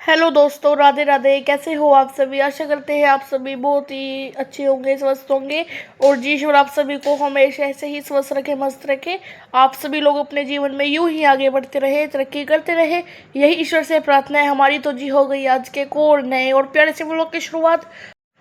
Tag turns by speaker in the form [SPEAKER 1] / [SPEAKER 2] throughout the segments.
[SPEAKER 1] Hello दोस्तों, राधे राधे। कैसे हो आप सभी? आशा करते हैं आप सभी बहुत ही अच्छे होंगे, स्वस्थ होंगे। और जी ईश्वर आप सभी को हमेशा ऐसे ही स्वस्थ रखे, मस्त रखे। आप सभी लोग अपने जीवन में यूं ही आगे बढ़ते रहे, तरक्की करते रहे, यही ईश्वर से प्रार्थना है हमारी। तो जी हो गई आज के को और नए और प्यारे से व्लॉग की शुरुआत।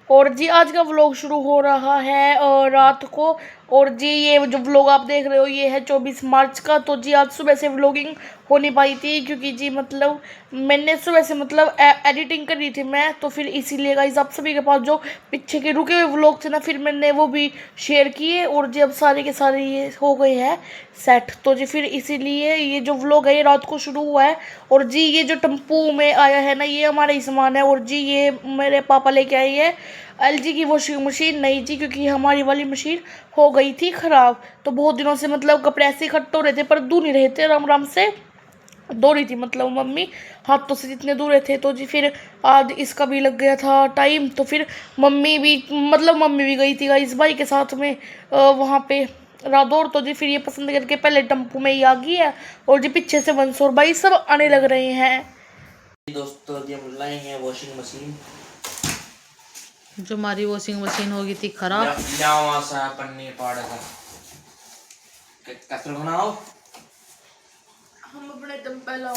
[SPEAKER 1] और जी आज का व्लॉग शुरू हो रहा है रात को। और जी ये जो व्लॉग आप देख रहे हो ये है 24 मार्च का। तो जी आज सुबह से व्लॉगिंग हो नहीं पाई थी क्योंकि जी मतलब मैंने सुबह से मतलब एडिटिंग कर रही थी मैं, तो फिर इसीलिए गाइस आप सभी के पास जो पीछे के रुके हुए व्लॉग थे ना, फिर मैंने वो भी शेयर किए। और जी अब सारे के सारे ये हो गए हैं सेट। तो जी फिर इसीलिए ये जो व्लॉग है ये रात को शुरू हुआ है। और जी ये जो टेम्पू में आया है ना, ये हमारा ही सामान है। और जी ये मेरे पापा लेके आए हैं एलजी की वॉशिंग मशीन, नहीं जी क्योंकि हमारी वाली मशीन हो गई थी ख़राब। तो बहुत दिनों से मतलब कपड़े ऐसे इकट्ठे हो रहे थे पर धो नहीं रहे थे, आराम आराम से धो रही थी मतलब मम्मी हाथों से जितने दूर थे। तो जी फिर आज इसका भी लग गया था टाइम। तो फिर मम्मी भी गई थी इस भाई के साथ में वहाँ पे रादौर। तो जी फिर ये पसंद करके पहले टेम्पू में ही आ गई है। और जी पीछे से वंश और भाई सब आने लग रहे हैं।
[SPEAKER 2] दोस्तों जी हम लाए हैं वॉशिंग मशीन।
[SPEAKER 3] जो हमारी वॉशिंग मशीन होगी थी खराब।
[SPEAKER 2] पन्नी पाड़ का कचरा बनाओ।
[SPEAKER 1] हम अपने दम पे लाओ।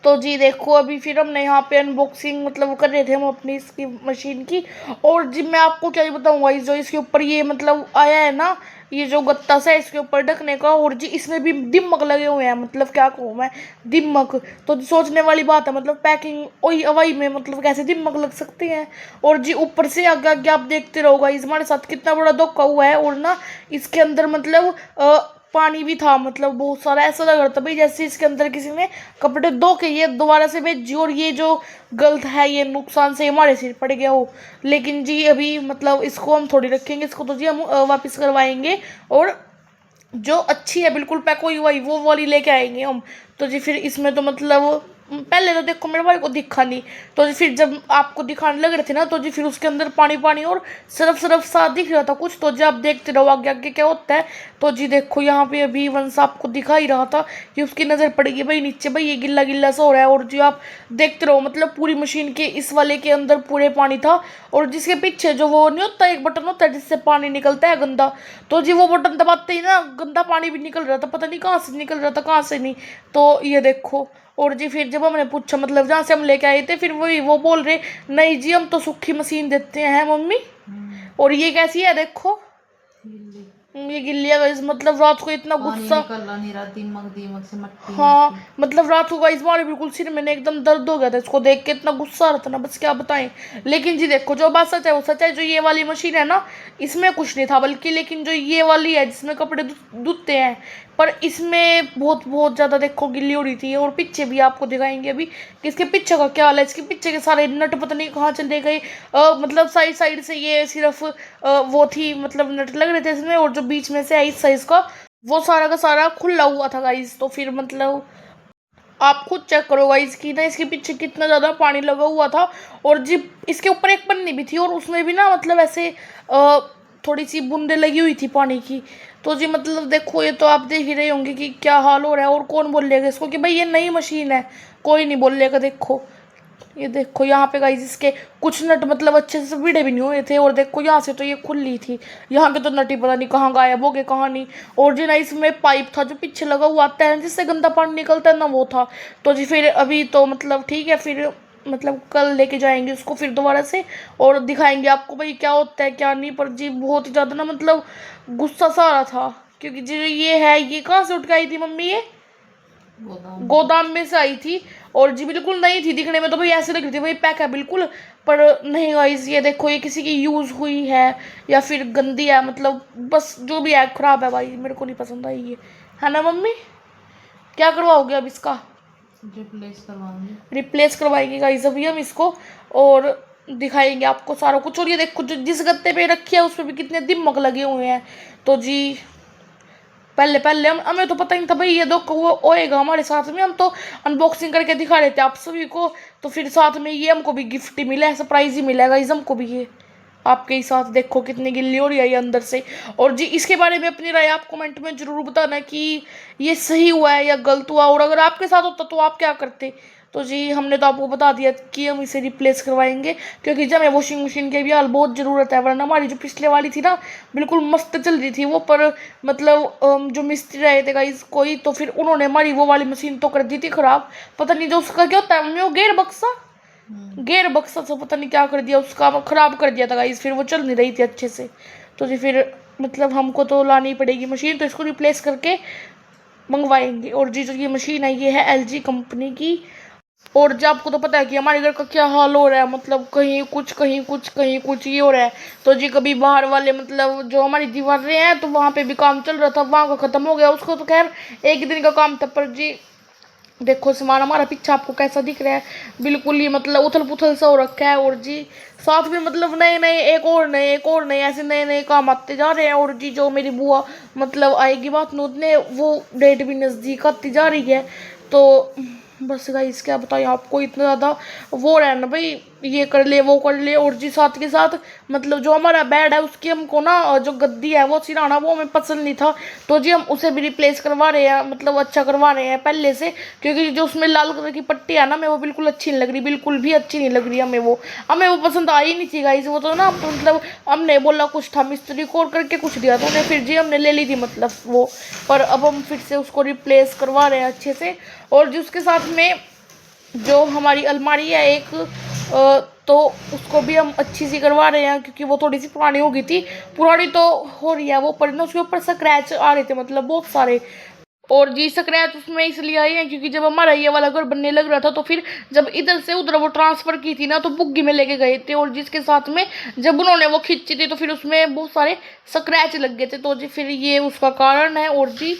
[SPEAKER 1] तो जी देखो अभी फिर हमने यहाँ पे अनबॉक्सिंग मतलब कर रहे थे हम अपनी इसकी मशीन की। और जी मैं आपको क्या ही बताऊँगा, इस जो इसके ऊपर ये मतलब आया है ना, ये जो गत्ता सा है इसके ऊपर ढकने का। और जी इसमें भी दिमक लगे हुए हैं, मतलब क्या कहूँ मैं, दिमक। तो सोचने वाली बात है, मतलब पैकिंग वही अवई में मतलब कैसे दिमक लग सकती हैं। और जी ऊपर से आगे आगे आप देखते रहोगा इस हमारे साथ कितना बड़ा धोखा हुआ है। और ना इसके अंदर मतलब पानी भी था, मतलब बहुत सारा। ऐसा लग रहा था भाई जैसे इसके अंदर किसी ने कपड़े धो के ये दोबारा से भेजी और ये जो गलत है ये नुकसान से हमारे सिर पड़ गया हो। लेकिन जी अभी मतलब इसको हम थोड़ी रखेंगे, इसको तो जी हम वापस करवाएंगे। और जो अच्छी है बिल्कुल पैक हुई हुई वो वाली लेके आएंगे हम। तो जी फिर इसमें तो मतलब पहले तो देखो मेरे भाई को दिखा नहीं। तो जी फिर जब आपको दिखाने लग रहे थे ना, तो जी फिर उसके अंदर पानी पानी और सरफ सरफ सा दिख रहा था कुछ। तो जी आप देखते रहो आगे आगे क्या होता है। तो जी देखो यहाँ पे अभी वंश आपको दिखा ही रहा था कि उसकी नज़र पड़ेगी भाई नीचे, भाई ये गिल्ला गिल्ला सा हो रहा है। और जी आप देखते रहो मतलब पूरी मशीन के इस वाले के अंदर पूरे पानी था। और जिसके पीछे जो वो नहीं होता एक बटन होता है जिससे पानी निकलता है गंदा, तो जी वो बटन दबाते ही ना गंदा पानी भी निकल रहा था, पता नहीं कहाँ से निकल रहा था कहाँ से नहीं। तो ये देखो। और जी फिर जब हमने पूछा मतलब जहाँ से हम लेके आए थे, फिर वही वो बोल रहे नहीं जी हम तो सूखी मशीन देते हैं मम्मी। और ये कैसी है देखो, ये गिल्ली है guys, मतलब रात को इतना
[SPEAKER 3] पानी
[SPEAKER 1] गुस्सा।
[SPEAKER 3] निकल रहा नहीं रहा, दिमक दिमक से मट्टी
[SPEAKER 1] हाँ
[SPEAKER 3] मट्टी।
[SPEAKER 1] मतलब रात को गाइस हमारे बिल्कुल सिर में एकदम दर्द हो गया था इसको देख के, इतना गुस्सा आ रहा था ना बस क्या बताएं। लेकिन जी देखो जो बात सच है वो सच है, जो ये वाली मशीन है ना इसमें कुछ नहीं था बल्कि, लेकिन जो ये वाली है जिसमें कपड़े धुलते हैं, पर इसमें बहुत बहुत ज़्यादा देखो गिल्ली हो रही थी। और पीछे भी आपको दिखाएंगे अभी कि इसके पीछे का क्या हाल है। इसके पीछे के सारे नट पता नहीं कहाँ चले गए। मतलब साइड साइड से ये सिर्फ वो थी मतलब नट लग रहे थे इसमें, और जो बीच में से है इस साइज का वो सारा का सारा खुला हुआ था गाइस। तो फिर मतलब आप खुद चेक करो गाइस कि ना इसके पीछे कितना ज़्यादा पानी लगा हुआ था। और जी इसके ऊपर एक पन्नी भी थी और उसमें भी ना मतलब ऐसे थोड़ी सी बूंदे लगी हुई थी पानी की। तो जी मतलब देखो ये तो आप देख ही रहे होंगे कि क्या हाल हो रहा है। और कौन बोलेगा इसको कि भाई ये नई मशीन है, कोई नहीं बोलेगा। देखो ये देखो यहाँ पे गाइस इसके कुछ नट मतलब अच्छे से भिड़े भी नहीं हुए थे। और देखो यहाँ से तो ये खुली थी, यहाँ के तो नट ही पता नहीं कहाँ गायब हो गए कहाँ नहीं। और जी ना इसमें पाइप था जो पीछे लगा हुआ आता है जिससे गंदा पानी निकलता है ना, वो था। तो जी फिर अभी तो मतलब ठीक है, फिर मतलब कल लेके जाएंगे उसको फिर दोबारा से और दिखाएंगे आपको भाई क्या होता है क्या नहीं। पर जी बहुत ही ज़्यादा ना मतलब गुस्सा सा आ रहा था क्योंकि जी ये है ये कहाँ से उठ के आई थी मम्मी, ये गोदाम में से आई थी। और जी बिल्कुल नहीं थी दिखने में, तो भाई ऐसे लग रही थी भाई पैक है बिल्कुल। पर नहीं गाइस ये देखो ये किसी की यूज़ हुई है या फिर गंदी है, मतलब बस जो भी है ख़राब है भाई, मेरे को नहीं पसंद आई ये, है ना मम्मी? क्या करवाओगे अब इसका? रिप्लेस करवाएंगे गाइस अभी हम इसको और दिखाएंगे आपको सारा कुछ। और ये देखो जो जिस गत्ते पे रखी है उस पर भी कितने दिमाग लगे हुए हैं। तो जी पहले पहले हमें तो पता ही नहीं था भाई ये दो वो होएगा हमारे साथ में। हम तो अनबॉक्सिंग करके दिखा रहे थे आप सभी को, तो फिर साथ में ये हमको भी गिफ्ट ही मिला है, सरप्राइज ही मिलेगा इस हमको भी। ये आपके ही साथ देखो कितनी गिल्ली हो रही है ये अंदर से। और जी इसके बारे में अपनी राय आप कमेंट में जरूर बताना कि ये सही हुआ है या गलत हुआ, और अगर आपके साथ होता तो आप क्या करते। तो जी हमने तो आपको बता दिया कि हम इसे रिप्लेस करवाएंगे, क्योंकि जब हमें वॉशिंग मशीन की भी हाल बहुत ज़रूरत है, वरना हमारी जो पिछले वाली थी ना बिल्कुल मस्त चल रही थी वो, पर मतलब जो मिस्त्री रहे थे गाइस कोई, तो फिर उन्होंने हमारी वो वाली मशीन तो कर दी थी ख़राब। पता नहीं जो उसका क्या होता है मम्मी, वो गेयर बक्सा से पता नहीं क्या कर दिया उसका, ख़राब कर दिया था गाइस, फिर वो चल नहीं रही थी अच्छे से। तो जी फिर मतलब हमको तो लानी पड़ेगी मशीन, तो इसको रिप्लेस करके मंगवाएंगे। और जी जो ये मशीन है ये है LG कंपनी की। और जो आपको तो पता है कि हमारे घर का क्या हाल हो रहा है, मतलब कहीं कुछ कहीं कुछ कहीं कुछ ये हो रहा है। तो जी कभी बाहर वाले मतलब जो हमारी दीवारें हैं तो वहाँ पे भी काम चल रहा था, वहाँ का ख़त्म हो गया, उसको तो खैर एक ही दिन का काम था। पर जी देखो सामान हमारा पीछे आपको कैसा दिख रहा है, बिल्कुल ही मतलब उथल पुथल सा हो रखा है। और जी साथ में मतलब नए नए एक और नए ऐसे नए नए काम आते जा रहे हैं। और जी जो मेरी बुआ मतलब आएगी बात नोतने, वो डेट भी नज़दीक आती जा रही है। तो बस गाइस क्या बताएं आपको, इतना ज़्यादा वो है ना भाई, ये कर ले वो कर ले। और जी साथ के साथ मतलब जो हमारा बेड है उसकी हमको ना जो गद्दी है वो सिराना वो हमें पसंद नहीं था, तो जी हम उसे भी रिप्लेस करवा रहे हैं, मतलब अच्छा करवा रहे हैं पहले से। क्योंकि जो उसमें लाल कलर की पट्टी है ना हमें वो बिल्कुल अच्छी नहीं लग रही, बिल्कुल भी अच्छी नहीं लग रही हमें वो पसंद आई नहीं थी गाइस। वो तो ना मतलब हमने बोला कुछ था मिस्त्री को और करके कुछ दिया था उन्हें, फिर जी हमने ले ली थी मतलब वो। पर अब हम फिर से उसको रिप्लेस करवा रहे हैं अच्छे से। और जी उसके साथ में जो हमारी अलमारी है एक तो उसको भी हम अच्छी सी करवा रहे हैं, क्योंकि वो थोड़ी सी पुरानी हो गई थी, पुरानी तो हो रही है वो, पर ना उसके ऊपर स्क्रैच आ रहे थे मतलब बहुत सारे। और जी स्क्रैच उसमें इसलिए आई है क्योंकि जब हमारा ये वाला घर बनने लग रहा था तो फिर जब इधर से उधर वो ट्रांसफ़र की थी ना तो बुग्गी में लेके गए थे, और जिसके साथ में जब उन्होंने वो खींची थी तो फिर उसमें बहुत सारे स्क्रैच लग गए थे, तो जी फिर ये उसका कारण है। और जी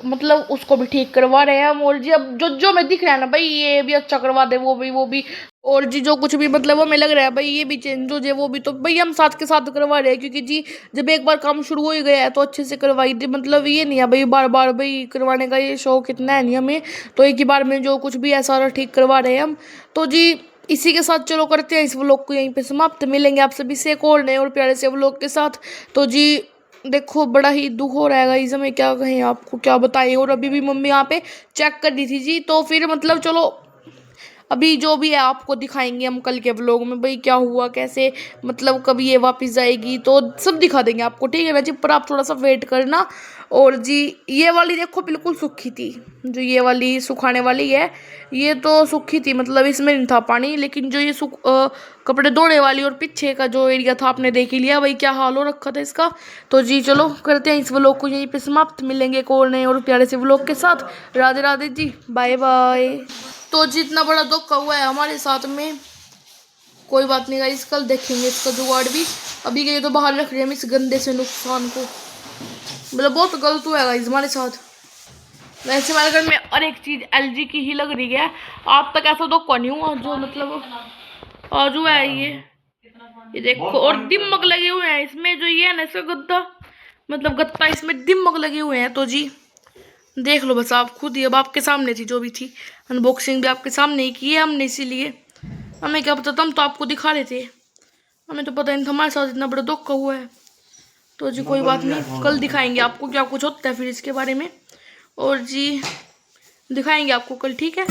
[SPEAKER 1] मतलब उसको भी ठीक करवा रहे हैं हम। और जी अब जो जो मैं दिख रहा है ना भाई ये भी अच्छा करवा दे वो भी। और जी जो कुछ भी मतलब हमें लग रहा है भाई ये भी चेंज हो जाए वो भी, तो भाई हम साथ के साथ करवा रहे हैं, क्योंकि जी जब एक बार काम शुरू हो ही गया है तो अच्छे से करवाई दे, मतलब ये नहीं है भाई बार बार भाई करवाने का ये शौक इतना है नहीं हमें, तो एक ही बार में जो कुछ भी है सारा ठीक करवा रहे हैं हम। तो जी इसी के साथ चलो करते हैं इस व्लॉग को यहीं पे समाप्त, मिलेंगे आप सभी से एक और नए और प्यारे से व्लॉग के साथ। तो जी देखो बड़ा ही दुख हो रहा है गाइस, हमें क्या कहें आपको क्या बताएं। और अभी भी मम्मी यहाँ पे चेक कर दी थी जी, तो फिर मतलब चलो अभी जो भी है आपको दिखाएंगे हम कल के व्लॉग में भाई क्या हुआ कैसे, मतलब कभी ये वापस जाएगी तो सब दिखा देंगे आपको, ठीक है ना जी। पर आप थोड़ा सा वेट करना। और जी ये वाली देखो बिल्कुल सूखी थी, जो ये वाली सुखाने वाली है ये तो सूखी थी, मतलब इसमें नहीं था पानी, लेकिन जो ये कपड़े धोने वाली और पीछे का जो एरिया था आपने देख ही लिया भाई क्या हाल हो रखा था इसका। तो जी चलो करते हैं इस व्लॉग को यहीं पे समाप्त, मिलेंगे एक और नए और प्यारे से व्लॉग के साथ। Radhe Radhe ji, bye bye. तो जितना बड़ा धोखा हुआ है हमारे साथ में, कोई बात नहीं गाइस कल देखेंगे इसका जुगाड़ भी, अभी के लिए तो बाहर रख रहे हैं हम इस गंदे से नुकसान को, मतलब बहुत गलत हुआ है गाइस हमारे साथ। वैसे हमारे घर में और एक चीज़ LG की ही लग रही है, आज तक ऐसा धोखा नहीं हुआ जो मतलब आज हुआ है ये देखो। और दिमक लगे हुए हैं इसमें, जो ये है ना इसका गद्दा मतलब गत्ता इसमें दिमक लगे हुए हैं। तो जी देख लो बस आप खुद ही, अब आपके सामने थी जो भी थी, अनबॉक्सिंग भी आपके सामने ही की है हमने, इसीलिए हमें क्या पता था, हम तो आपको दिखा रहे थे, हमें तो पता नहीं था हमारे साथ इतना बड़ा धोखा हुआ है। तो जी कोई बात नहीं कल दिखाएंगे आपको क्या कुछ होता है फिर इसके बारे में, और जी दिखाएंगे आपको कल, ठीक है।